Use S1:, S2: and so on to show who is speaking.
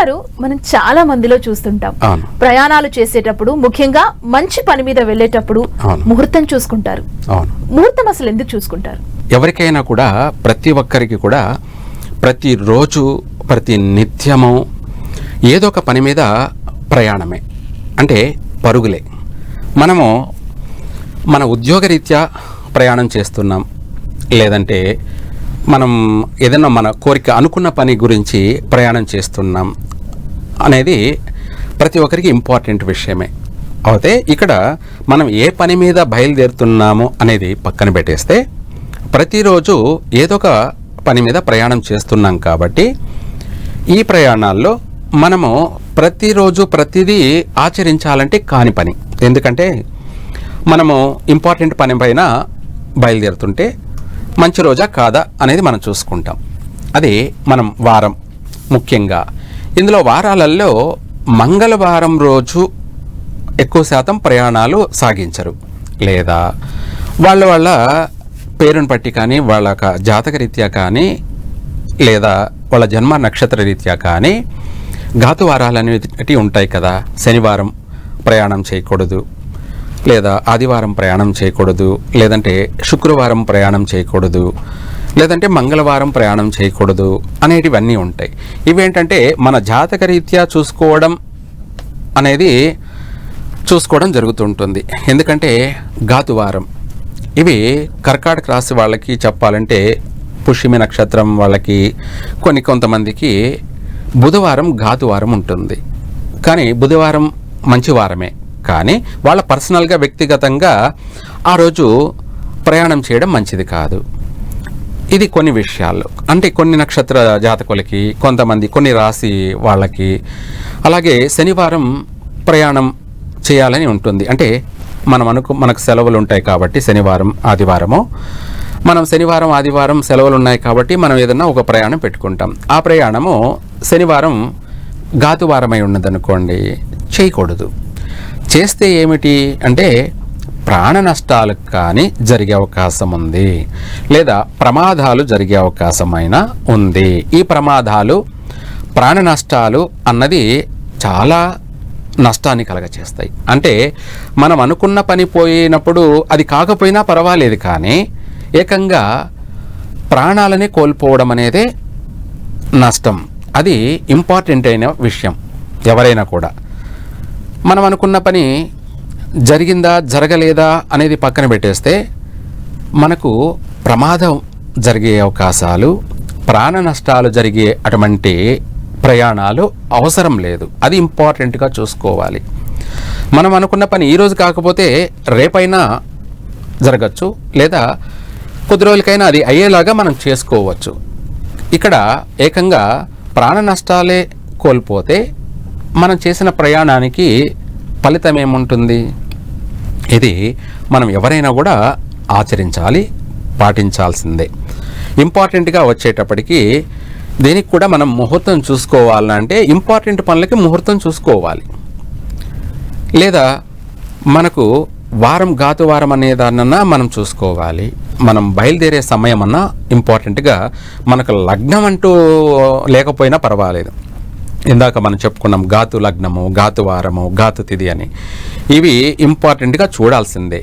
S1: గురుగారు, మనం చాలా మందిలో చూస్తుంటాం, ప్రయాణాలు చేసేటప్పుడు ముఖ్యంగా మంచి పని మీద వెళ్ళేటప్పుడు ముహూర్తం చూసుకుంటారు. ముహూర్తం అసలు ఎందుకు చూసుకుంటారు?
S2: ఎవరికైనా కూడా, ప్రతి ఒక్కరికి కూడా ప్రతిరోజు ప్రతి నిత్యము ఏదో ఒక పని మీద ప్రయాణమే, అంటే పరుగులే. మనము మన ఉద్యోగరీత్యా ప్రయాణం చేస్తున్నాం, లేదంటే మనం ఏదైనా మన కోరిక అనుకున్న పని గురించి ప్రయాణం చేస్తున్నాం అనేది ప్రతి ఒక్కరికి ఇంపార్టెంట్ విషయమే. అయితే ఇక్కడ మనం ఏ పని మీద బయలుదేరుతున్నాము అనేది పక్కన పెట్టేస్తే, ప్రతిరోజు ఏదో ఒక పని మీద ప్రయాణం చేస్తున్నాం కాబట్టి ఈ ప్రయాణాల్లో మనము ప్రతిరోజు ప్రతిదీ ఆచరించాలంటే కాని పని. ఎందుకంటే మనము ఇంపార్టెంట్ పని పైన బయలుదేరుతుంటే మంచి రోజా కాదా అనేది మనం చూసుకుంటాం. అది మనం వారం, ముఖ్యంగా ఇందులో వారాలలో మంగళవారం రోజు ఎక్కువ శాతం ప్రయాణాలు సాగించరు, లేదా వాళ్ళ పేరుని బట్టి కానీ, వాళ్ళ జాతక రీత్యా కానీ, లేదా వాళ్ళ జన్మ నక్షత్ర రీత్యా కానీ ఘాతువారాలు అనేవి ఉంటాయి కదా. శనివారం ప్రయాణం చేయకూడదు, లేదా ఆదివారం ప్రయాణం చేయకూడదు, లేదంటే శుక్రవారం ప్రయాణం చేయకూడదు, లేదంటే మంగళవారం ప్రయాణం చేయకూడదు అనేటివన్నీ ఉంటాయి. ఇవేంటంటే మన జాతక రీత్యా చూసుకోవడం జరుగుతుంటుంది. ఎందుకంటే ఘాతువారం ఇవి కర్కాటక రాశి వాళ్ళకి చెప్పాలంటే, పుష్యమి నక్షత్రం వాళ్ళకి, కొంతమందికి బుధవారం ఘాతువారం ఉంటుంది. కానీ బుధవారం మంచి వారమే, కానీ వాళ్ళ పర్సనల్గా వ్యక్తిగతంగా ఆ రోజు ప్రయాణం చేయడం మంచిది కాదు. ఇది కొన్ని విషయాలు, అంటే కొన్ని నక్షత్ర జాతకులకి, కొన్ని రాశి వాళ్ళకి. అలాగే శనివారం ప్రయాణం చేయాలని ఉంటుంది. అంటే మనకు సెలవులు ఉంటాయి కాబట్టి శనివారం ఆదివారము, మనం శనివారం ఆదివారం సెలవులు ఉన్నాయి కాబట్టి మనం ఏదన్నా ఒక ప్రయాణం పెట్టుకుంటాం. ఆ ప్రయాణము శనివారం ఘాతువారమై ఉన్నదనుకోండి, చేయకూడదు. చేస్తే ఏమిటి అంటే ప్రాణ నష్టాలు కానీ జరిగే అవకాశం ఉంది, లేదా ప్రమాదాలు జరిగే అవకాశమైనా ఉంది. ఈ ప్రమాదాలు, ప్రాణ నష్టాలు అన్నది చాలా నష్టాన్ని కలగచేస్తాయి. అంటే మనం అనుకున్న పని పోయినప్పుడు అది కాకపోయినా పర్వాలేదు, కానీ ఏకంగా ప్రాణాలని కోల్పోవడం అనేదే నష్టం. అది ఇంపార్టెంట్ అయిన విషయం. ఎవరైనా కూడా మనం అనుకున్న పని జరిగిందా జరగలేదా అనేది పక్కన పెట్టేస్తే, మనకు ప్రమాదం జరిగే అవకాశాలు, ప్రాణ నష్టాలు జరిగే అటువంటి ప్రయాణాలు అవసరం లేదు. అది ఇంపార్టెంట్గా చూసుకోవాలి. మనం అనుకున్న పని ఈరోజు కాకపోతే రేపైనా జరగచ్చు, లేదా కొద్ది రోజులకైనా అది అయ్యేలాగా మనం చేసుకోవచ్చు. ఇక్కడ ఏకంగా ప్రాణ నష్టాలే కోల్పోతే మనం చేసిన ప్రయాణానికి ఫలితం ఏముంటుంది? ఇది మనం ఎవరైనా కూడా ఆచరించాలి, పాటించాల్సిందే. ఇంపార్టెంట్గా వచ్చేటప్పటికి దీనికి కూడా మనం ముహూర్తం చూసుకోవాలంటే, ఇంపార్టెంట్ పనులకి ముహూర్తం చూసుకోవాలి. లేదా మనకు ఘాతువారం అనేదాన్నన్నా మనం చూసుకోవాలి. మనం బయలుదేరే సమయం అన్నా ఇంపార్టెంట్గా, మనకు లగ్నం అంటూ లేకపోయినా పర్వాలేదు. ఇందాక మనం చెప్పుకున్నాం ఘాతు లగ్నము, ఘాతువారము, ఘాతు తిథి అని. ఇవి ఇంపార్టెంట్గా చూడాల్సిందే.